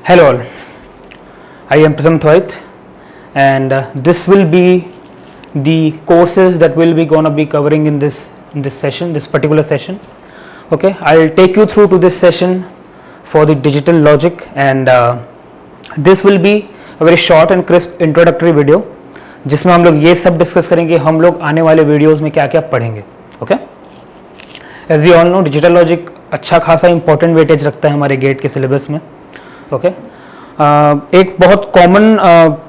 Hello all, I am Pratham Thwait and this will be the courses that we'll be gonna be covering in this session, this particular session. Okay, I'll take you through to this session for the digital logic and this will be a very short and crisp introductory video जिसमें हम लोग ये सब discuss करेंगे हम लोग आने वाले वीडियोस में क्या क्या पढ़ेंगे. Okay, as we all know digital logic अच्छा खासा इंपॉर्टेंट वेटेज रखता है हमारे गेट के सिलेबस में. ओके, एक बहुत कॉमन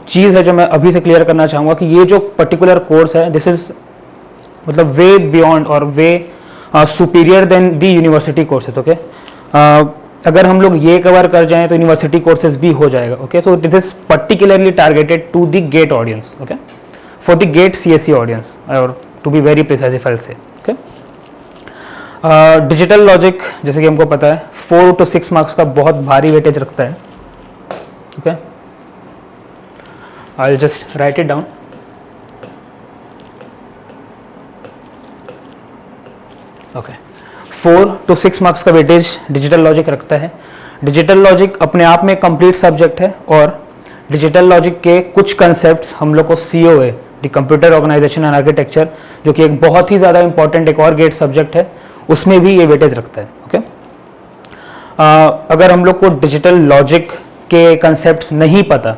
चीज़ है जो मैं अभी से क्लियर करना चाहूँगा कि ये जो पर्टिकुलर कोर्स है दिस इज़ मतलब वे बियॉन्ड और वे सुपीरियर देन दी यूनिवर्सिटी कोर्सेज. ओके, अगर हम लोग ये कवर कर जाएं तो यूनिवर्सिटी कोर्सेज भी हो जाएगा. Okay, so this is particularly targeted to the GATE audience. Okay, for the GATE CSE audience और to be very precise if I say. Okay, digital logic जैसे कि हमको पता है 4 to 6 मार्क्स का बहुत भारी वेटेज रखता है. Okay, I will just right it down. Okay, 4 to 6 marks का वेटेज डिजिटल लॉजिक रखता है. डिजिटल लॉजिक अपने आप में कंप्लीट सब्जेक्ट है और डिजिटल लॉजिक के कुछ कंसेप्ट्स हम लोग को COA the computer organisation and architecture जो कि एक बहुत ही ज़्यादा इंपॉर्टेंट एक और गेट सब्जेक्ट है उसमें भी ये वेटेज रखता है. ओके, अगर हम लोग को डिजिटल लॉजिक के कंसेप्ट्स नहीं पता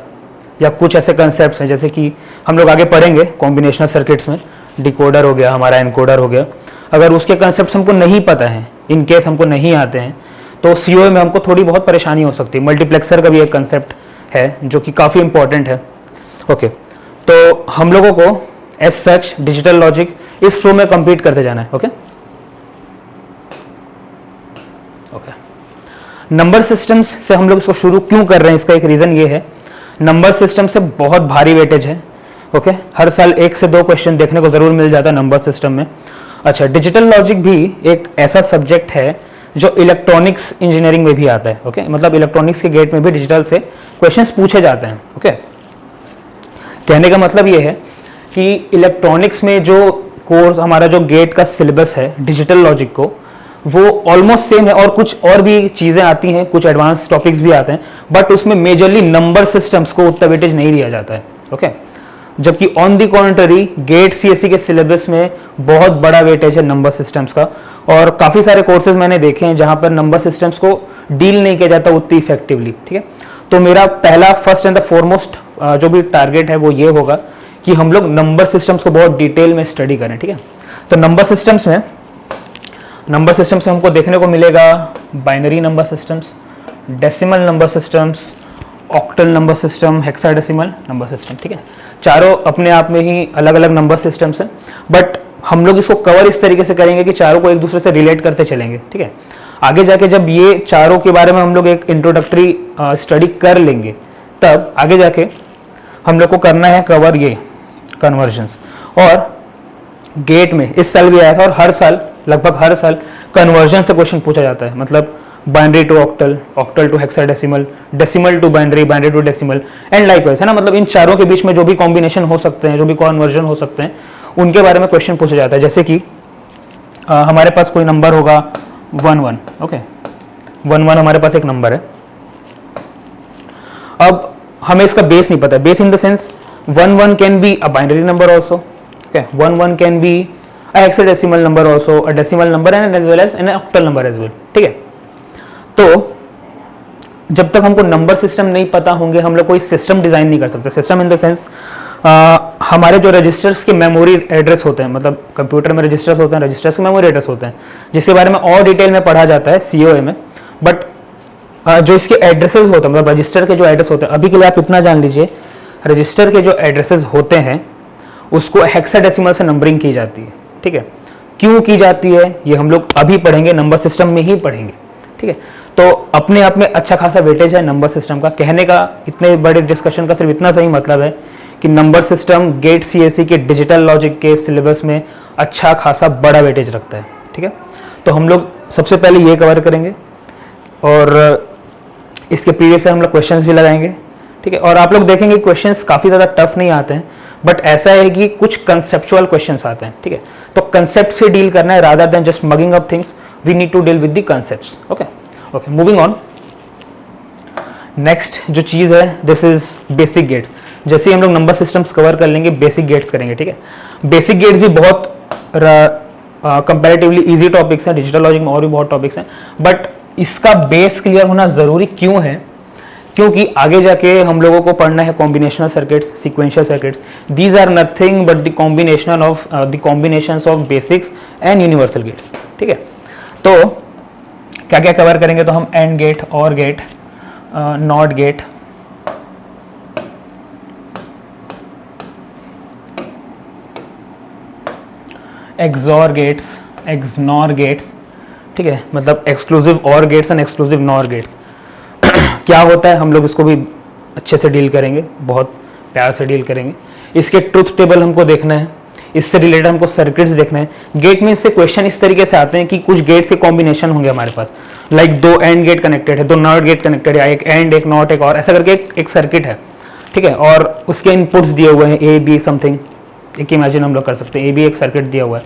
या कुछ ऐसे कंसेप्ट्स हैं जैसे कि हम लोग आगे पढ़ेंगे कॉम्बिनेशनल सर्किट्स में डिकोडर हो गया हमारा एनकोडर हो गया, अगर उसके कंसेप्ट्स हमको नहीं पता है इन केस हमको नहीं आते हैं तो COA में हमको थोड़ी बहुत परेशानी हो सकती है. मल्टीप्लेक्सर का भी एक कंसेप्ट है जो कि काफ़ी इंपॉर्टेंट है. ओके, तो हम लोगों को एज सच डिजिटल लॉजिक इस फ्लो में कंप्लीट करते जाना है. ओके, नंबर सिस्टम्स से हम लोग इसको शुरू क्यों कर रहे हैं इसका एक रीज़न ये है, नंबर सिस्टम से बहुत भारी वेटेज है. ओके, हर साल 1 से 2 क्वेश्चन देखने को ज़रूर मिल जाता है नंबर सिस्टम में. अच्छा, डिजिटल लॉजिक भी एक ऐसा सब्जेक्ट है जो इलेक्ट्रॉनिक्स इंजीनियरिंग में भी आता है. ओके, मतलब इलेक्ट्रॉनिक्स के गेट में भी डिजिटल से क्वेश्चंस पूछे जाते हैं. ओके, कहने का मतलब ये है कि इलेक्ट्रॉनिक्स में जो कोर्स हमारा जो गेट का सिलेबस है डिजिटल लॉजिक को वो ऑलमोस्ट सेम है और कुछ और भी चीज़ें आती हैं, कुछ एडवांस टॉपिक्स भी आते हैं बट उसमें मेजरली नंबर सिस्टम्स को उतना वेटेज नहीं दिया जाता है. ओके, जबकि on the contrary GATE CSE के सिलेबस में बहुत बड़ा वेटेज है नंबर सिस्टम्स का और काफ़ी सारे कोर्सेज मैंने देखे हैं जहाँ पर नंबर सिस्टम्स को डील नहीं किया जाता उतनी इफेक्टिवली. ठीक है, तो मेरा पहला फर्स्ट एंड द फॉरमोस्ट जो भी टारगेट है वो ये होगा कि हम लोग नंबर सिस्टम्स को बहुत डिटेल में स्टडी करें. ठीक है, तो नंबर सिस्टम्स में हमको देखने को मिलेगा binary number systems, decimal number systems, octal number system, hexadecimal number system. ठीक है, चारों अपने आप में ही अलग अलग नंबर सिस्टम्स हैं बट हम लोग इसको कवर इस तरीके से करेंगे कि चारों को एक दूसरे से रिलेट करते चलेंगे. ठीक है, आगे जाके जब ये चारों के बारे में हम लोग एक इंट्रोडक्टरी स्टडी कर लेंगे तब आगे जाके हम लोग को करना है कवर ये कन्वर्जन्स. और गेट में इस साल भी आया था और हर साल लगभग हर साल कन्वर्जन से क्वेश्चन पूछा जाता है. मतलब binary to octal, octal to hexadecimal, decimal to binary, binary to decimal and likewise है ना. मतलब इन चारों के बीच में जो भी कॉम्बिनेशन हो सकते हैं, जो भी कन्वर्जन हो सकते हैं उनके बारे में क्वेश्चन पूछा जाता है. जैसे कि हमारे पास कोई नंबर होगा 11. ओके, 11 हमारे पास एक नंबर है. अब हमें इसका बेस नहीं पता. Base in the sense 11 can be a binary number also. Okay, 11 can be a hexadecimal number also, a decimal number and as well as an octal number as well. ठीक है, तो जब तक हमको नंबर सिस्टम नहीं पता होंगे हम लोग कोई सिस्टम डिजाइन नहीं कर सकते. सिस्टम इन द सेंस हमारे जो रजिस्टर्स के मेमोरी एड्रेस होते हैं, मतलब कंप्यूटर में रजिस्टर्स होते हैं, रजिस्टर्स के मेमोरी एड्रेस होते हैं जिसके बारे में और डिटेल में पढ़ा जाता है COA में. बट जो इसके एड्रेसेस होते हैं मतलब रजिस्टर के जो एड्रेस होते हैं, अभी के लिए आप इतना जान लीजिए रजिस्टर के जो एड्रेसेस होते हैं उसको हेक्साडेसिमल से नंबरिंग की जाती है. ठीक है, क्यों की जाती है ये हम लोग अभी पढ़ेंगे, नंबर सिस्टम में ही पढ़ेंगे. ठीक है, तो अपने आप में अच्छा खासा वेटेज है नंबर सिस्टम का. कहने का इतने बड़े डिस्कशन का सिर्फ इतना सही मतलब है कि नंबर सिस्टम गेट CSE के डिजिटल लॉजिक के सिलेबस में अच्छा खासा बड़ा वेटेज रखता है. ठीक है, तो हम लोग सबसे पहले ये कवर करेंगे और इसके प्रीवियस से हम लोग क्वेश्चंस भी लगाएंगे. ठीक है, और आप लोग देखेंगे क्वेश्चंस काफ़ी ज़्यादा टफ नहीं आते हैं बट ऐसा है कि कुछ कंसेप्चुअल क्वेश्चंस आते हैं. ठीक है, तो कंसेप्ट से डील करना है rather than just mugging up things. We need to deal with the concepts. Okay, moving on. Next जो चीज़ है दिस इज बेसिक गेट्स। जैसे ही हम लोग नंबर सिस्टम्स कवर कर लेंगे बेसिक गेट्स करेंगे, ठीक है। बेसिक गेट्स भी बहुत कंपैरेटिवली इजी टॉपिक्स हैं, डिजिटल लॉजिक में और भी बहुत टॉपिक्स हैं, बट इसका बेस क्लियर होना ज़रूरी क्यों है? क्योंकि आगे जाके हम लोगों को पढ़ना है combinational circuits, sequential circuits. These are nothing but the combinations of basics and universal gates, ठीक है। तो क्या क्या कवर करेंगे? तो हम AND gate, OR gate, NOT gate, XOR gates, XNOR gates, ठीक है, मतलब exclusive OR gates and exclusive NOR gates क्या होता है हम लोग इसको भी अच्छे से डील करेंगे, बहुत प्यार से डील करेंगे। इसके ट्रुथ टेबल हमको देखना है, इससे रिलेटेड हमको सर्किट्स देखना है। गेट में इससे क्वेश्चन इस तरीके से आते हैं कि कुछ गेट्स के कॉम्बिनेशन होंगे हमारे पास, लाइक दो एंड गेट कनेक्टेड है, दो नॉट गेट कनेक्टेड है, एक एंड एक नॉट एक और, ऐसा करके एक सर्किट है, ठीक है, और उसके इनपुट्स दिए हुए हैं ए बी समथिंग, एक इमेजिन हम लोग कर सकते हैं ए बी एक सर्किट दिया हुआ है।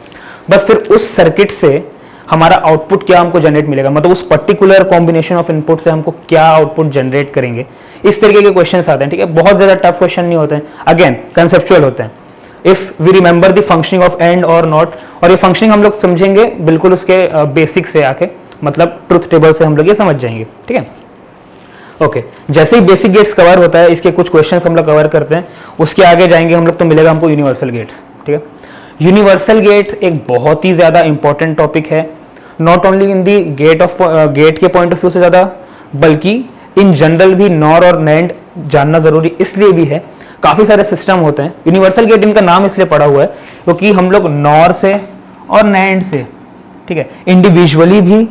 बस फिर उस सर्किट से हमारा आउटपुट क्या हमको जनरेट मिलेगा, मतलब उस पर्टिकुलर कॉम्बिनेशन ऑफ इनपुट से हमको क्या आउटपुट जनरेट करेंगे, इस तरीके के क्वेश्चंस आते हैं, ठीक है। बहुत ज़्यादा टफ क्वेश्चन नहीं होते हैं, अगेन कंसेप्चुअल होते हैं। If we remember the functioning of AND OR NOT, और ये फंक्शनिंग हम लोग समझेंगे बिल्कुल उसके बेसिक से आके, मतलब ट्रुथ टेबल से हम लोग ये समझ जाएंगे, ठीक है। ओके, जैसे ही बेसिक गेट्स कवर होता है, इसके कुछ क्वेश्चंस हम लोग कवर करते हैं, उसके आगे जाएंगे हम लोग तो मिलेगा हमको यूनिवर्सल गेट्स, ठीक है। यूनिवर्सल गेट एक बहुत ही ज़्यादा इंपॉर्टेंट टॉपिक है, not only in the GATE के पॉइंट ऑफ व्यू से ज़्यादा, बल्कि इन जनरल भी नॉर और नैंड जानना ज़रूरी इसलिए भी है। काफ़ी सारे सिस्टम होते हैं, यूनिवर्सल गेट इनका नाम इसलिए पड़ा हुआ है क्योंकि हम लोग नॉर से और नैंड से, ठीक है, इंडिविजुअली भी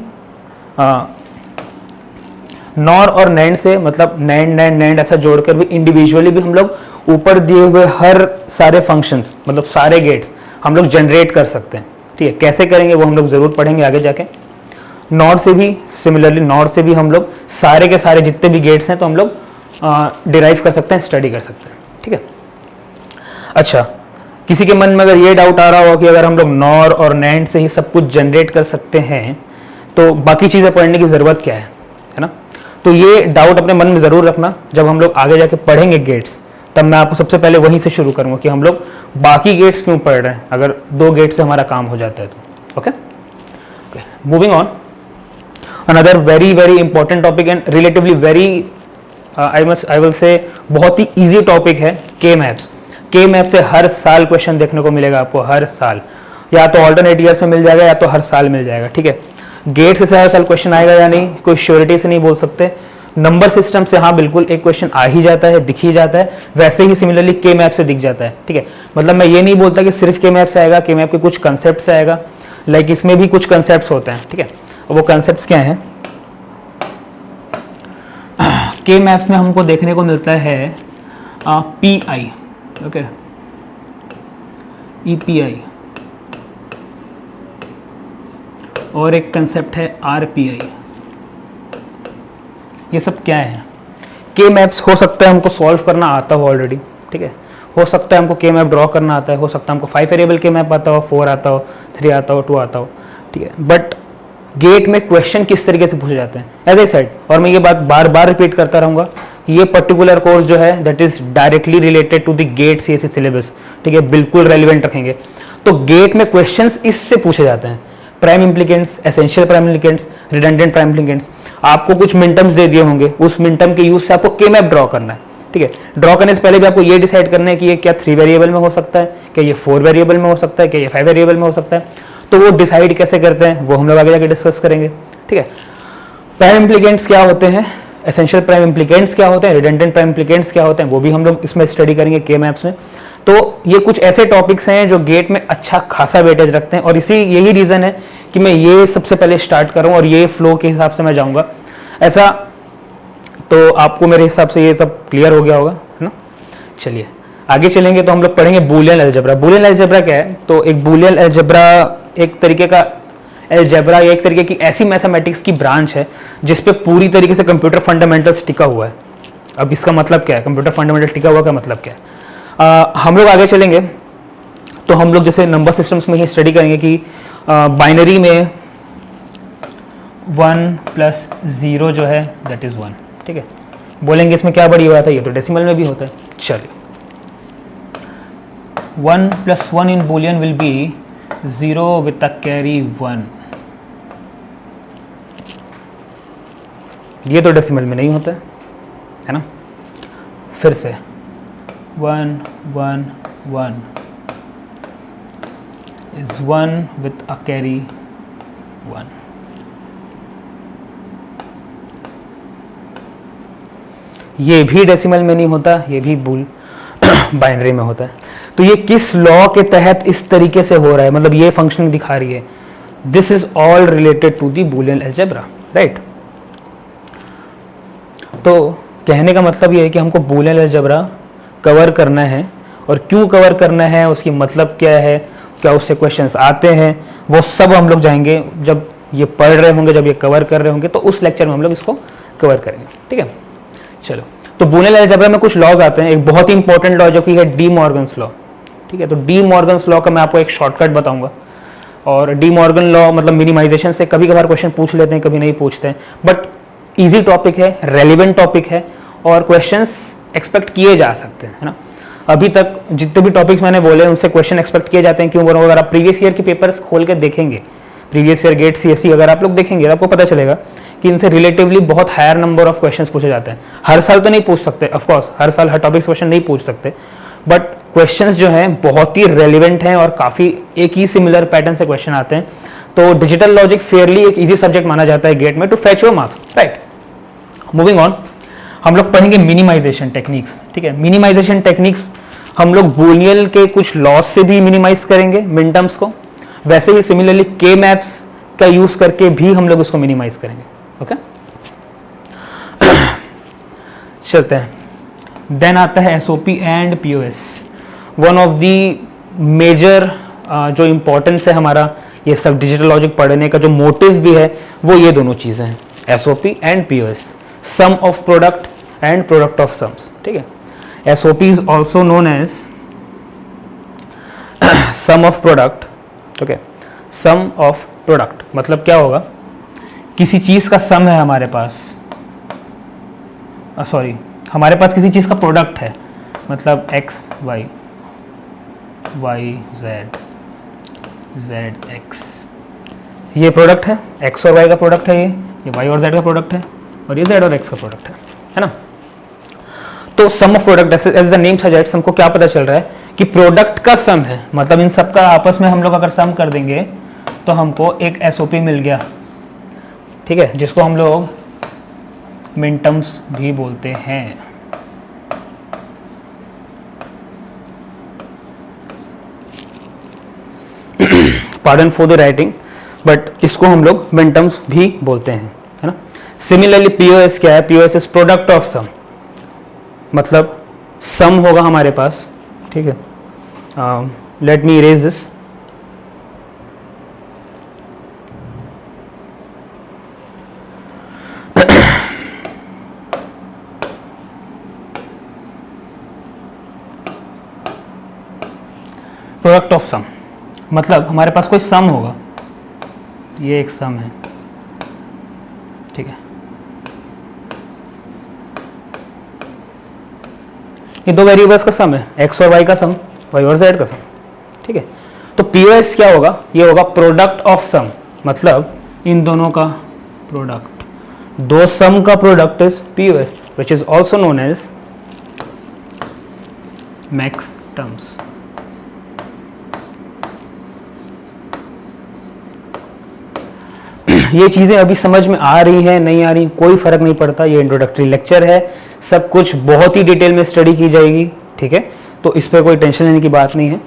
नॉर और नैंड से, मतलब नैंड नैंड नैंड ऐसा जोड़कर भी इंडिविजुअली भी हम लोग ऊपर दिए हुए हर सारे फंक्शंस, मतलब सारे गेट्स हम लोग जनरेट कर सकते हैं, ठीक है। कैसे करेंगे वो हम लोग जरूर पढ़ेंगे आगे जाके। नॉर से भी सिमिलरली, नॉर से भी हम लोग सारे के सारे जितने भी गेट्स हैं तो हम लोग डिराइव कर सकते हैं, स्टडी कर सकते हैं, ठीक है। अच्छा, किसी के मन में अगर ये डाउट आ रहा हो कि अगर हम लोग नॉर और नैंड से ही सब कुछ जनरेट कर सकते हैं तो बाकी चीज़ें पढ़ने की ज़रूरत क्या है ना? तो ये डाउट अपने मन में ज़रूर रखना, जब हम लोग आगे जाके पढ़ेंगे गेट्स तब मैं आपको सबसे पहले वहीं से शुरू करूँगा कि हम लोग बाकी गेट्स क्यों पढ़ रहे हैं अगर दो गेट से हमारा काम हो जाता है तो। Okay, moving on, another very very important topic and relatively very I will say बहुत ही इजी टॉपिक है के मैप्स। के मैप से हर साल क्वेश्चन देखने को मिलेगा आपको, हर साल, या तो ऑल्टरनेट ईयर से मिल जाएगा या तो हर साल मिल जाएगा, ठीक है। गेट से हर साल क्वेश्चन आएगा या नहीं, कोई श्योरिटी से नहीं बोल सकते। नंबर सिस्टम से हाँ बिल्कुल एक क्वेश्चन आ ही जाता है, दिख ही जाता है, वैसे ही सिमिलरली के मैप से दिख जाता है, ठीक है। मतलब मैं ये नहीं बोलता कि सिर्फ के मैप से आएगा, के मैप के कुछ कंसेप्ट से आएगा, लाइक इसमें भी कुछ कंसेप्ट होते हैं, ठीक है। वो कंसेप्ट क्या हैं? के मैप्स में हमको देखने को मिलता है पी आई, ओके, EPI, और एक कंसेप्ट है RPI। ये सब क्या है? के मैप्स हो सकता है हमको सॉल्व करना आता हो ऑलरेडी, ठीक है, हो सकता है हमको के मैप ड्रॉ करना आता है, हो सकता है हमको 5 वेरिएबल के मैप आता हो, 4 आता हो, 3 आता हो, 2 आता हो, ठीक है। बट गेट में क्वेश्चन किस तरीके से पूछे जाते हैं, एज आई सेड, और मैं ये बात बार बार रिपीट करता रहूंगा कि ये पर्टिकुलर कोर्स जो है that is directly related to the GATE CSE syllabus, ठीक है, बिल्कुल रेलिवेंट रखेंगे। तो गेट में क्वेश्चंस इससे पूछे जाते हैं, prime implicants, essential prime implicants, redundant prime implicants. आपको कुछ मिनटम्स दे दिए होंगे, उस मिनटम के यूज से आपको के मैप ड्रॉ करना है, ठीक है। ड्रॉ करने से पहले भी आपको ये डिसाइड करना है कि ये क्या 3 वेरिएबल में हो सकता है, क्या ये 4 वेरिएबल में हो सकता है, क्या ये 5 वेरिएबल में हो सकता है। तो वो डिसाइड कैसे करते हैं वो हम लोग आगे जाके डिस्कस करेंगे, ठीक है। प्राइम इम्प्लीकेंट्स क्या होते हैं, एसेंशियल प्राइम इम्प्लीकेंट्स क्या होते हैं, रिडंडेंट प्राइम इम्प्लीकेंट्स क्या होते हैं, वो भी हम लोग इसमें स्टडी करेंगे के मैप्स में। तो ये कुछ ऐसे टॉपिक्स हैं जो गेट में अच्छा खासा वेटेज रखते हैं, और यही रीज़न है कि मैं ये सबसे पहले स्टार्ट करूँ और ये फ्लो के हिसाब से मैं जाऊँगा ऐसा। तो आपको मेरे हिसाब से ये सब क्लियर हो गया होगा, है ना। चलिए आगे चलेंगे तो हम लोग पढ़ेंगे बूलियन अलजेब्रा। बूलियन अलजेब्रा क्या है? तो एक बूलियन अलजेब्रा एक तरीके का अलजेब्रा, एक तरीके की ऐसी मैथमेटिक्स की ब्रांच है जिस पे पूरी तरीके से कंप्यूटर फंडामेंटल्स टिका हुआ है। अब इसका मतलब क्या है, कंप्यूटर फंडामेंटल टिका हुआ का मतलब क्या है? हम लोग आगे चलेंगे तो हम लोग जैसे नंबर सिस्टम्स में ही स्टडी करेंगे कि बाइनरी में 1 + 0 जो है दैट इज़ 1, ठीक है। बोलेंगे इसमें क्या बड़ी बात है, ये तो डेसिमल में भी होता है। चलिए 1 + 1 in Boolean will be 0 with a carry 1। ये तो डेसिमल में नहीं होता है ना। फिर से 1 1 1 is 1 with a carry 1। ये भी डेसिमल में नहीं होता, ये भी बुल बाइनरी में होता है। तो ये किस लॉ के तहत इस तरीके से हो रहा है, मतलब ये फंक्शन दिखा रही है। This is all related to the Boolean algebra, right. तो कहने का मतलब ये है कि हमको बूलियन अलजेब्रा कवर करना है, और क्यों कवर करना है, उसकी मतलब क्या है, क्या उससे क्वेश्चंस आते हैं, वो सब हम लोग जाएंगे जब ये पढ़ रहे होंगे, जब ये कवर कर रहे होंगे, तो उस लेक्चर में हम लोग इसको कवर करेंगे, ठीक है। चलो, तो बूलियन अलजेब्रा में कुछ लॉज आते हैं। एक बहुत ही इंपॉर्टेंट लॉ जो कि है डी मॉर्गन्स लॉ, ठीक है। तो डी मॉर्गन्स लॉ का मैं आपको एक शॉर्टकट बताऊंगा, और डी मॉर्गन लॉ मतलब मिनिमाइजेशन से कभी कभार क्वेश्चन पूछ लेते हैं, कभी नहीं पूछते हैं, बट इजी टॉपिक है, रेलिवेंट टॉपिक है, और क्वेश्चंस एक्सपेक्ट किए जा सकते हैं, है ना। अभी तक जितने भी टॉपिक्स मैंने बोले उनसे क्वेश्चन एक्सपेक्ट किए जाते हैं। क्यों बोलो, अगर आप प्रीवियस ईयर के पेपर्स खोल के देखेंगे, प्रीवियस ईयर गेट सीएससी अगर आप लोग देखेंगे, आपको पता चलेगा कि इनसे रिलेटिवली बहुत हायर नंबर ऑफ क्वेश्चंस पूछे जाते हैं। हर साल तो नहीं पूछ सकते, ऑफ कोर्स हर साल हर टॉपिक क्वेश्चन नहीं पूछ सकते, बट क्वेश्चंस जो हैं बहुत ही रेलिवेंट हैं और काफ़ी एक ही सिमिलर पैटर्न से क्वेश्चन आते हैं। तो डिजिटल लॉजिक फेयरली एक ईजी सब्जेक्ट माना जाता है गेट में to fetch your marks, right. Moving on, हम लोग पढ़ेंगे मिनिमाइजेशन टेक्निक्स, ठीक है। मिनिमाइजेशन टेक्निक्स हम लोग बूलियन के कुछ लॉस से भी मिनिमाइज करेंगे मिन टर्म्स को, वैसे ही सिमिलरली के मैप्स का यूज करके भी हम लोग उसको मिनिमाइज करेंगे, ओके। चलते हैं, देन आता है SOP and POS. One of the major जो इंपॉर्टेंस है हमारा ये सब डिजिटल लॉजिक पढ़ने का, जो मोटिव भी है, वो ये दोनों चीजें हैं, SOP and POS, sum of product and product of sums, ठीक है। SOP is also known as sum of product, okay. Sum of product मतलब क्या होगा, किसी चीज का सम है हमारे पास, सॉरी हमारे पास किसी चीज का प्रोडक्ट है, मतलब X Y, Y Z, Z X, ये प्रोडक्ट है, एक्स और वाई का प्रोडक्ट है, ये वाई और जेड का प्रोडक्ट है, और ये जेड और एक्स का प्रोडक्ट है ना। तो sum of product as the name suggests, हमको क्या पता चल रहा है कि प्रोडक्ट का सम है, मतलब इन सब का आपस में हम लोग अगर सम कर देंगे तो हमको एक एसओपी मिल गया, ठीक है, जिसको हम लोग मिन टर्म्स भी बोलते हैं। Pardon for the writing, but इसको हम लोग मिन टर्म्स भी बोलते हैं, है ना। सिमिलरली पीओएस क्या है, POS is product of sum, मतलब सम होगा हमारे पास, ठीक है। Let me erase this, product of sum मतलब हमारे पास कोई सम होगा, ये एक सम है, ठीक है। ये दो वेरिएबल्स का सम है, एक्स और वाई का सम, वाई और जेड का सम, ठीक है। तो पीओएस क्या होगा, ये होगा प्रोडक्ट ऑफ सम, मतलब इन दोनों का प्रोडक्ट, दो सम का product is POS, which is also known as max terms. ये चीज़ें अभी समझ में आ रही हैं, नहीं आ रही, कोई फर्क नहीं पड़ता, ये इंट्रोडक्टरी लेक्चर है, सब कुछ बहुत ही डिटेल में स्टडी की जाएगी, ठीक है। तो इस पर कोई टेंशन लेने की बात नहीं है।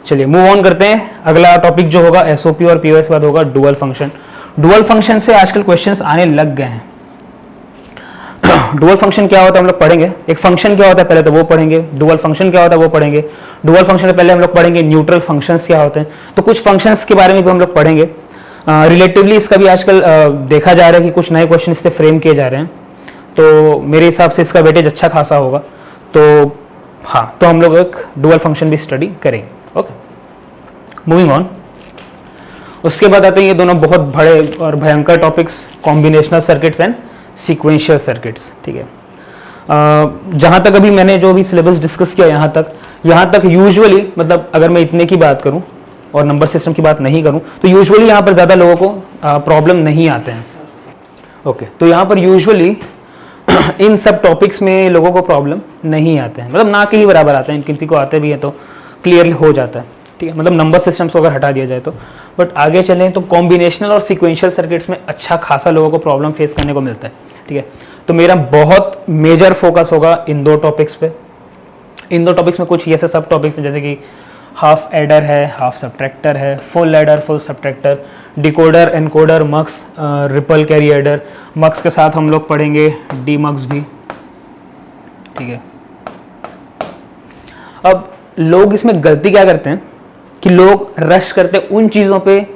चलिए मूव ऑन करते हैं, अगला टॉपिक जो होगा एसओपी और पीओएस बाद होगा डुअल फंक्शन। डुअल फंक्शन से आजकल क्वेश्चंस आने लग गए हैं। डुअल फंक्शन क्या होता है हम लोग पढ़ेंगे, एक फंक्शन क्या होता है पहले तो वो पढ़ेंगे, डुअल फंक्शन क्या होता है वो पढ़ेंगे। डुअल फंक्शन से पहले हम लोग पढ़ेंगे न्यूट्रल फंक्शंस क्या होते हैं, तो कुछ फंक्शंस के बारे में भी हम लोग पढ़ेंगे। रिलेटिवली इसका भी आजकल देखा जा रहा है कि कुछ नए क्वेश्चन इससे फ्रेम किए जा रहे हैं, तो मेरे हिसाब से इसका वेटेज अच्छा खासा होगा। तो हाँ, तो हम लोग एक डुअल फंक्शन भी स्टडी करेंगे, ओके। मूविंग ऑन, उसके बाद आते हैं ये दोनों बहुत बड़े और भयंकर topics, combinational circuits and sequential circuits, ठीक है। जहाँ तक अभी मैंने जो भी सिलेबस डिस्कस किया यहाँ तक यूजुअली, मतलब अगर मैं इतने की बात करूँ और नंबर सिस्टम की बात नहीं करूँ, तो यूजुअली यहाँ पर ज़्यादा लोगों को प्रॉब्लम नहीं आते हैं। ओके, तो यहाँ पर यूजुअली इन सब टॉपिक्स में लोगों को प्रॉब्लम नहीं आते हैं, मतलब ना के ही बराबर आते हैं, किसी को आते भी हैं तो क्लियरली हो जाता है, ठीक है, मतलब नंबर सिस्टम्स को अगर हटा दिया जाए तो। बट आगे चलें तो कॉम्बिनेशनल और सीक्वेंशियल सर्किट्स में अच्छा खासा लोगों को प्रॉब्लम फेस करने को मिलता है, ठीक है। तो मेरा बहुत मेजर फोकस होगा इन दो टॉपिक्स पे। इन दो टॉपिक्स में कुछ ऐसे सब टॉपिक्स हैं जैसे कि हाफ एडर है, हाफ सब्ट्रैक्टर है, full adder, full subtractor, decoder, encoder, mux, ripple carry adder. Mux के साथ हम लोग पढ़ेंगे डी मक्स भी, ठीक है। अब लोग इसमें गलती क्या करते हैं कि लोग रश करते हैं उन चीज़ों पे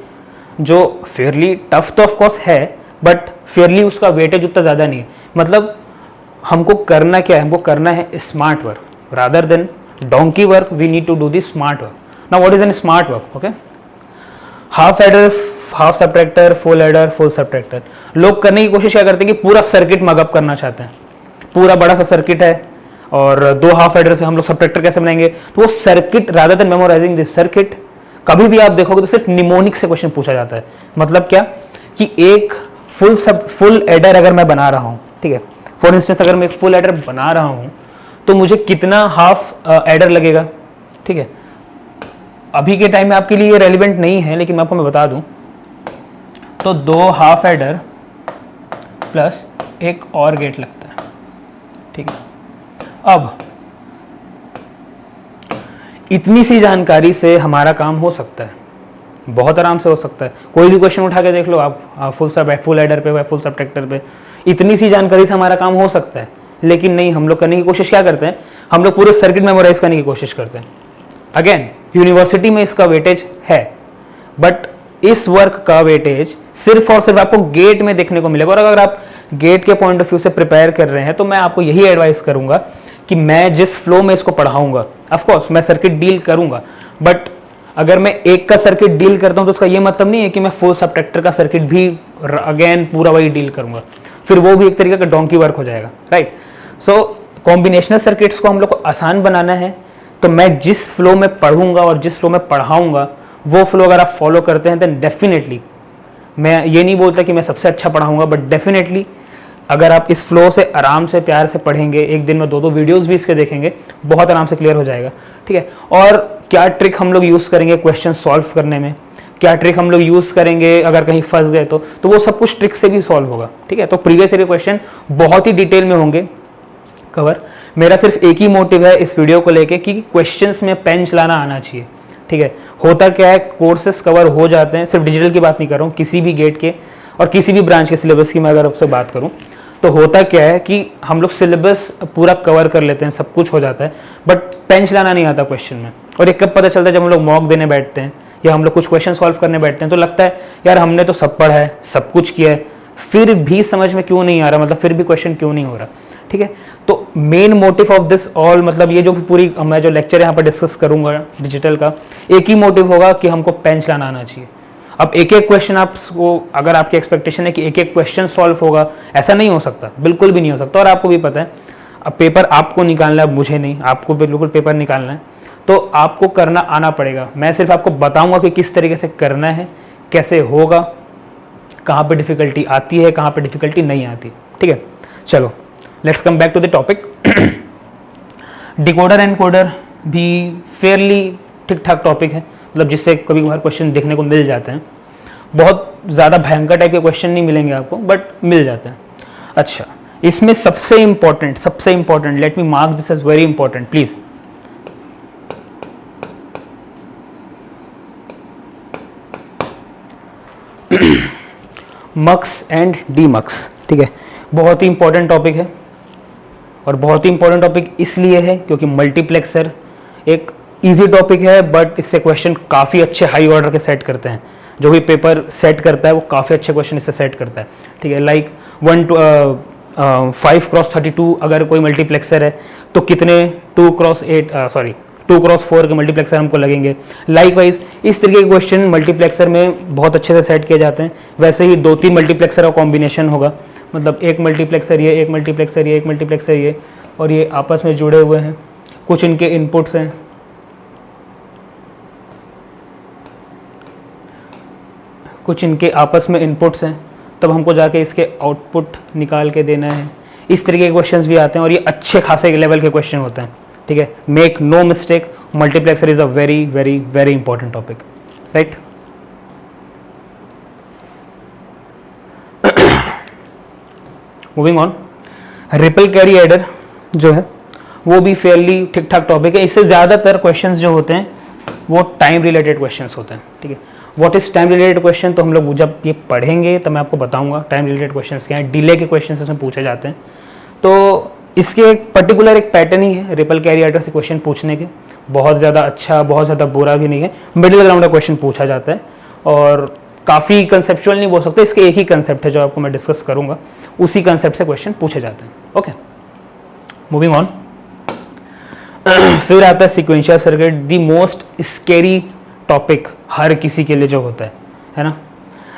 जो फेयरली टफ तो ऑफकोर्स है, बट फेयरली उसका वेटेज उतना ज़्यादा नहीं है। मतलब हमको करना क्या है, हमको करना है smart work rather than donkey work. We need to do the smart work. Now what is an smart work? Okay, half adder, half subtractor, full adder, full subtractor. लोग करने की कोशिश क्या करते हैं कि पूरा सर्किट मगअप करना चाहते हैं। पूरा बड़ा सा सर्किट है और दो हाफ एडर से हम लोग सब्ट्रैक्टर कैसे बनाएंगे, तो वो circuit rather than memorising this circuit, कभी भी आप देखोगे तो सिर्फ निमोनिक से क्वेश्चन पूछा जाता है। मतलब क्या कि एक फुल एडर अगर मैं बना रहा हूँ, ठीक है, फॉर इंस्टेंस अगर मैं एक फुल एडर बना रहा हूँ तो मुझे कितना हाफ एडर लगेगा, ठीक है। अभी के टाइम में आपके लिए ये रेलिवेंट नहीं है, लेकिन मैं आपको बता दूं तो दो हाफ एडर प्लस एक और गेट लगता है, ठीक है। अब इतनी सी जानकारी से हमारा काम हो सकता है, बहुत आराम से हो सकता है। कोई भी क्वेश्चन उठा के देख लो आप, फुल एडर पे, फुल सब्ट्रैक्टर पे, इतनी सी जानकारी से हमारा काम हो सकता है। लेकिन नहीं, हम लोग करने की कोशिश क्या करते हैं, हम लोग पूरे सर्किट मेमोराइज करने की कोशिश करते हैं। अगेन यूनिवर्सिटी में इसका वेटेज है, बट इस वर्क का वेटेज सिर्फ और सिर्फ आपको गेट में देखने को मिलेगा। और अगर आप गेट के पॉइंट ऑफ व्यू से प्रिपेयर कर रहे हैं तो मैं आपको यही एडवाइस करूंगा कि मैं जिस फ्लो में इसको पढ़ाऊंगा, ऑफकोर्स मैं सर्किट डील करूंगा, बट अगर मैं एक का सर्किट डील करता हूं तो उसका ये मतलब नहीं है कि मैं फुल सब्ट्रैक्टर का सर्किट भी अगेन पूरा वही डील करूंगा, फिर वो भी एक तरीके का डोंकी वर्क हो जाएगा, राइट। सो कॉम्बिनेशनल सर्किट्स को हम लोग को आसान बनाना है, तो मैं जिस फ्लो में पढ़ूंगा और जिस फ्लो में पढ़ाऊंगा वो फ्लो अगर आप फॉलो करते हैं देन डेफिनेटली, मैं ये नहीं बोलता कि मैं सबसे अच्छा पढ़ाऊंगा, बट डेफिनेटली अगर आप इस फ्लो से आराम से प्यार से पढ़ेंगे, एक दिन में 2-2 वीडियोस भी इसके देखेंगे, बहुत आराम से क्लियर हो जाएगा, ठीक है। और क्या ट्रिक हम लोग यूज़ करेंगे क्वेश्चन सॉल्व करने में, क्या ट्रिक हम लोग यूज़ करेंगे अगर कहीं फंस गए तो वो सब कुछ ट्रिक से भी सॉल्व होगा, ठीक है। तो प्रीवियस ईयर के क्वेश्चन बहुत ही डिटेल में होंगे कवर। मेरा सिर्फ एक ही मोटिव है इस वीडियो को लेके कि क्वेश्चंस में पेन चलाना आना चाहिए, ठीक है। होता क्या है, कोर्सेज कवर हो जाते हैं, सिर्फ डिजिटल की बात नहीं कर रहा हूँ, किसी भी गेट के और किसी भी ब्रांच के सिलेबस की मैं अगर आपसे बात करूँ तो होता क्या है कि हम लोग सिलेबस पूरा कवर कर लेते हैं, सब कुछ हो जाता है, बट पेन चलाना नहीं आता क्वेश्चन में। और ये कब पता चलता है, जब हम लोग मॉक देने बैठते हैं या हम लोग कुछ क्वेश्चन सॉल्व करने बैठते हैं तो लगता है यार हमने तो सब पढ़ा है, सब कुछ किया है, फिर भी समझ में क्यों नहीं आ रहा, मतलब फिर भी क्वेश्चन क्यों नहीं हो रहा, ठीक है। तो main motive of this all, मतलब ये जो पूरी मैं जो लेक्चर यहाँ पर डिस्कस करूंगा डिजिटल का, एक ही मोटिव होगा कि हमको पेन चलाना आना चाहिए। अब एक एक क्वेश्चन आपको, अगर आपकी एक्सपेक्टेशन है कि एक एक क्वेश्चन सॉल्व होगा, ऐसा नहीं हो सकता, बिल्कुल भी नहीं हो सकता। और आपको भी पता है अब पेपर आपको निकालना है, मुझे नहीं, आपको बिल्कुल पेपर निकालना है, तो आपको करना आना पड़ेगा। मैं सिर्फ आपको बताऊंगा कि किस तरीके से करना है, कैसे होगा, कहाँ पे डिफिकल्टी आती है, कहाँ पे डिफिकल्टी नहीं आती, ठीक है। चलो let's come back to the topic. Decoder encoder भी फेयरली ठीक ठाक टॉपिक है, मतलब जिससे कभी कभार क्वेश्चन देखने को मिल जाते हैं। बहुत ज़्यादा भयंकर टाइप के क्वेश्चन नहीं मिलेंगे आपको, बट मिल जाते हैं। अच्छा, इसमें सबसे important, let me mark this as very important please, mux and demux, ठीक है। बहुत ही इंपॉर्टेंट टॉपिक है, और बहुत ही इंपॉर्टेंट टॉपिक इसलिए है क्योंकि मल्टीप्लेक्सर एक इजी टॉपिक है, बट इससे क्वेश्चन काफ़ी अच्छे हाई ऑर्डर के सेट करते हैं। जो भी पेपर सेट करता है वो काफ़ी अच्छे क्वेश्चन इससे सेट करता है, ठीक है। लाइक 5x32 अगर कोई मल्टीप्लेक्सर है तो कितने 2x4 के मल्टीप्लेक्सर हमको लगेंगे। लाइकवाइज इस तरीके के क्वेश्चन मल्टीप्लेक्सर में बहुत अच्छे से सेट किए जाते हैं। वैसे ही 2-3 मल्टीप्लेक्सर का कॉम्बिनेशन होगा, मतलब एक मल्टीप्लेक्सर ये, एक मल्टीप्लेक्सर ये, एक मल्टीप्लेक्सर ये, और ये आपस में जुड़े हुए हैं, कुछ इनके इनपुट्स हैं, कुछ इनके आपस में इनपुट्स हैं, तब हमको जाके इसके आउटपुट निकाल के देना है। इस तरीके के क्वेश्चंस भी आते हैं और ये अच्छे खासे लेवल के क्वेश्चन होते हैं, ठीक है। Make no mistake, multiplexer is a very very very important topic, right. Moving on, ripple carry adder जो है वो भी फेयरली ठीक ठाक टॉपिक है। इससे ज़्यादातर क्वेश्चंस जो होते हैं वो टाइम रिलेटेड क्वेश्चंस होते हैं, ठीक है। What is time related question, तो हम लोग जब ये पढ़ेंगे तो मैं आपको बताऊंगा टाइम रिलेटेड क्वेश्चंस क्या है। डिले के क्वेश्चंस इसमें पूछे जाते हैं, तो इसके एक पर्टिकुलर एक पैटर्न ही है रिपल कैरी एडर से क्वेश्चन पूछने के। बहुत ज़्यादा अच्छा, बहुत ज़्यादा बुरा भी नहीं है, मिडिल ग्राउंड का क्वेश्चन पूछा जाता है और काफ़ी कंसेप्चुअल नहीं बोल सकते, इसके एक ही कंसेप्ट है जो आपको मैं डिस्कस करूंगा, उसी कंसेप्ट से क्वेश्चन पूछे जाते हैं। Okay, moving on. फिर आता है sequential circuit, the most scary topic हर किसी के लिए जो होता है ना।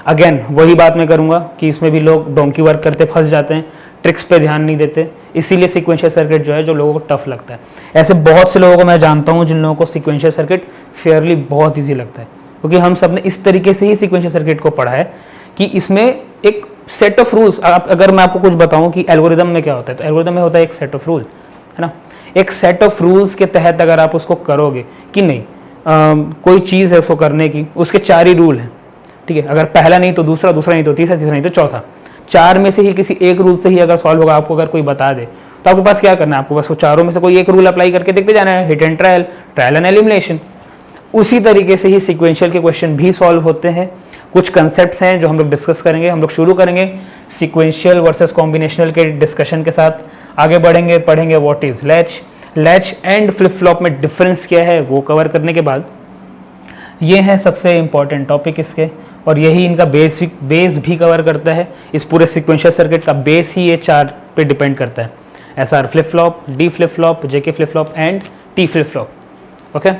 अगेन वही बात मैं करूंगा कि इसमें भी लोग डोंकी वर्क करते फंस जाते हैं, ट्रिक्स पे ध्यान नहीं देते, इसीलिए सीक्वेंशियल सर्किट जो है जो लोगों को टफ लगता है। ऐसे बहुत से लोगों को मैं जानता हूं जिन लोगों को सीक्वेंशियल सर्किट फेयरली बहुत ईजी लगता है, क्योंकि हम सब ने इस तरीके से ही सीक्वेंशियल सर्किट को पढ़ा है कि इसमें एक सेट ऑफ रूल्स, अगर मैं आपको कुछ बताऊं कि एल्गोरिदम में क्या होता है, तो एल्गोरिदम में होता है एक सेट ऑफ रूल, है ना। एक सेट ऑफ रूल्स के तहत अगर आप उसको करोगे कि नहीं, कोई चीज़ है उसको करने की, उसके 4 ही रूल हैं, ठीक है। अगर पहला नहीं तो दूसरा, दूसरा नहीं तो तीसरा, तीसरा नहीं तो चौथा, 4 में से ही किसी एक रूल से ही अगर सॉल्व होगा, आपको अगर कोई बता दे तो आपके पास क्या करना है, आपको बस वो चारों में से कोई एक रूल अप्लाई करके देखते जाना है, hit and trial, trial and elimination. उसी तरीके से ही सीक्वेंशियल के क्वेश्चन भी सॉल्व होते हैं। कुछ कंसेप्ट्स हैं जो हम लोग डिस्कस करेंगे। हम लोग शुरू करेंगे सीक्वेंशियल वर्सेस कॉम्बिनेशनल के डिस्कशन के साथ, आगे बढ़ेंगे, पढ़ेंगे what is latch, latch and flip flop में डिफरेंस क्या है वो कवर करने के बाद ये है सबसे इंपॉर्टेंट टॉपिक इसके, और यही इनका बेस भी कवर करता है। इस पूरे सीक्वेंशियल सर्किट का बेस ही ये 4 पे डिपेंड करता है, SR flip flop, D flip flop, JK flip flop and T flip flop. Okay,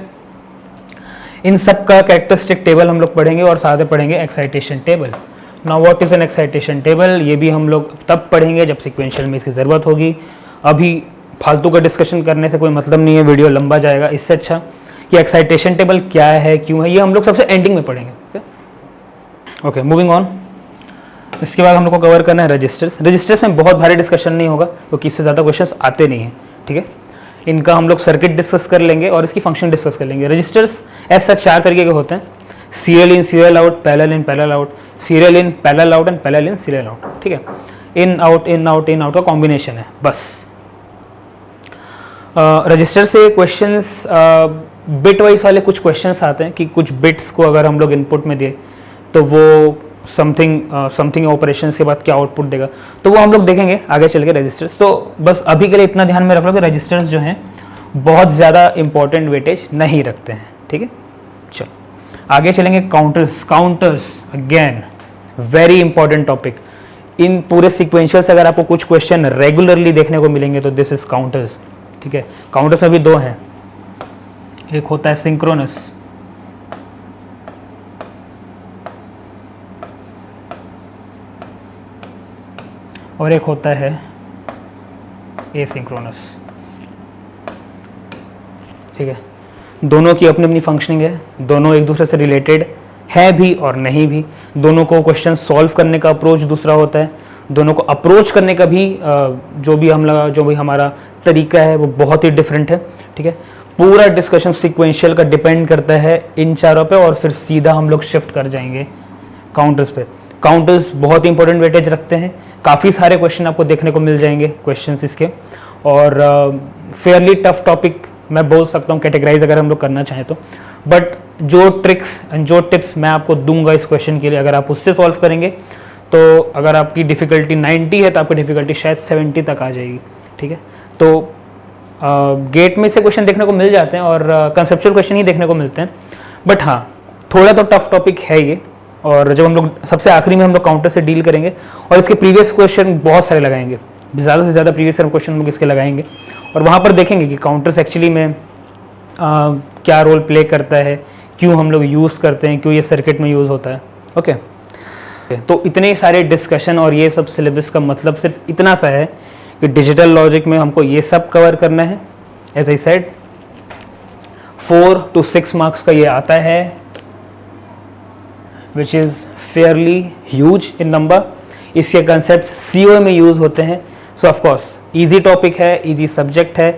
इन सब का कैरेक्टरिस्टिक टेबल हम लोग पढ़ेंगे और साथ में पढ़ेंगे excitation table. Now what is N excitation table, ये भी हम लोग तब पढ़ेंगे जब सीक्वेंशियल में इसकी ज़रूरत होगी। अभी फालतू का डिस्कशन करने से कोई मतलब नहीं है, वीडियो लंबा जाएगा। इससे अच्छा कि एक्साइटेशन टेबल क्या है, क्यों है, ये हम लोग सबसे एंडिंग में पढ़ेंगे। Okay, moving on. इसके बाद हम लोग को कवर करना है रजिस्टर्स। रजिस्टर्स में बहुत भारी डिस्कशन नहीं होगा क्योंकि इससे ज़्यादा क्वेश्चंस आते नहीं हैं, ठीक है। इनका हम लोग सर्किट डिस्कस कर लेंगे और इसकी फंक्शन डिस्कस कर लेंगे। रजिस्टर्स ऐसा 4 तरीके के होते हैं, serial in, serial out, parallel in, parallel out, serial in, parallel out and parallel in, serial out, ठीक है। In out, in out, in out का कॉम्बिनेशन है बस। रजिस्टर से क्वेश्चंस बिट वाइज वाले कुछ क्वेश्चंस आते हैं कि कुछ बिट्स को अगर हम लोग इनपुट में दे तो वो समथिंग ऑपरेशन के बाद क्या आउटपुट देगा, तो वो हम लोग देखेंगे आगे चल के रजिस्टर्स। तो बस अभी के लिए इतना ध्यान में रख लो कि रजिस्टर्स जो हैं बहुत ज़्यादा इंपॉर्टेंट वेटेज नहीं रखते हैं, ठीक है। चलो आगे चलेंगे counters. Counters again very important topic. इन पूरे सीक्वेंशियल से अगर आपको कुछ क्वेश्चन रेगुलरली देखने को मिलेंगे तो दिस इज काउंटर्स, ठीक है। काउंटर्स में भी 2 हैं, एक होता है सिंक्रोनस और एक होता है एसिंक्रोनस, ठीक है। दोनों की अपनी अपनी फंक्शनिंग है, दोनों एक दूसरे से रिलेटेड है भी और नहीं भी। दोनों को क्वेश्चन सॉल्व करने का अप्रोच दूसरा होता है, दोनों को अप्रोच करने का भी जो भी हमारा तरीका है वो बहुत ही डिफरेंट है, ठीक है। पूरा डिस्कशन सीक्वेंशियल का डिपेंड करता है इन चारों पे और फिर सीधा हम लोग शिफ्ट कर जाएंगे काउंटर्स पे। काउंटर्स बहुत इंपॉर्टेंट वेटेज रखते हैं, काफ़ी सारे क्वेश्चन आपको देखने को मिल जाएंगे क्वेश्चंस इसके, और फेयरली टफ टॉपिक मैं बोल सकता हूँ कैटेगराइज अगर हम लोग करना चाहें तो। बट जो ट्रिक्स एंड जो टिप्स मैं आपको दूंगा इस क्वेश्चन के लिए, अगर आप उससे सॉल्व करेंगे तो अगर आपकी डिफ़िकल्टी 90 है तो आपकी डिफ़िकल्टी शायद 70 तक आ जाएगी, ठीक है। तो गेट में से क्वेश्चन देखने को मिल जाते हैं और कंसेप्चुअल क्वेश्चन ही देखने को मिलते हैं, बट हाँ थोड़ा तो टफ टॉपिक है ये। और जब हम लोग सबसे आखिरी में हम लोग काउंटर से डील करेंगे और इसके प्रीवियस क्वेश्चन बहुत सारे लगाएंगे, ज़्यादा से ज़्यादा प्रीवियस क्वेश्चन हम लोग इसके लगाएंगे और वहाँ पर देखेंगे कि काउंटर्स एक्चुअली में क्या रोल प्ले करता है, क्यों हम लोग यूज़ करते हैं, क्यों ये सर्किट में यूज़ होता है। ओके, तो इतने सारे डिस्कशन और ये सब सिलेबस का मतलब सिर्फ इतना सा है कि डिजिटल लॉजिक में हमको ये सब कवर करना है। As I said 4 to 6 marks का ये आता है, which is fairly huge in number. इसके कंसेप्ट CO में यूज़ होते हैं। सो ऑफकोर्स ईजी टॉपिक है, ईजी सब्जेक्ट है,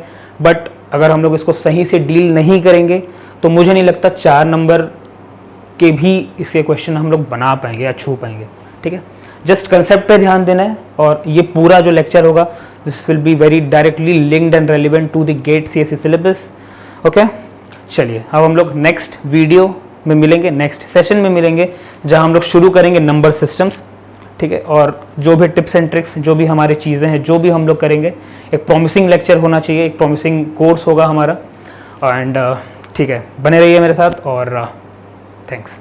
बट अगर हम लोग इसको सही से डील नहीं करेंगे तो मुझे नहीं लगता 4 नंबर के भी इसके क्वेश्चन हम लोग बना पाएंगे या छू पाएंगे। ठीक है, जस्ट कंसेप्ट पे ध्यान देना है, और ये पूरा जो लेक्चर होगा this will be very directly linked and relevant to the GATE CSE syllabus. Okay, चलिए अब हम लोग नेक्स्ट वीडियो में मिलेंगे, नेक्स्ट सेशन में मिलेंगे, जहां हम लोग शुरू करेंगे नंबर सिस्टम्स। ठीक है, और जो भी टिप्स एंड ट्रिक्स, जो भी हमारी चीज़ें हैं, जो भी हम लोग करेंगे, एक प्रॉमिसिंग लेक्चर होना चाहिए, एक प्रॉमिसिंग कोर्स होगा हमारा। एंड ठीक है, बने रहिए मेरे साथ, और थैंक्स।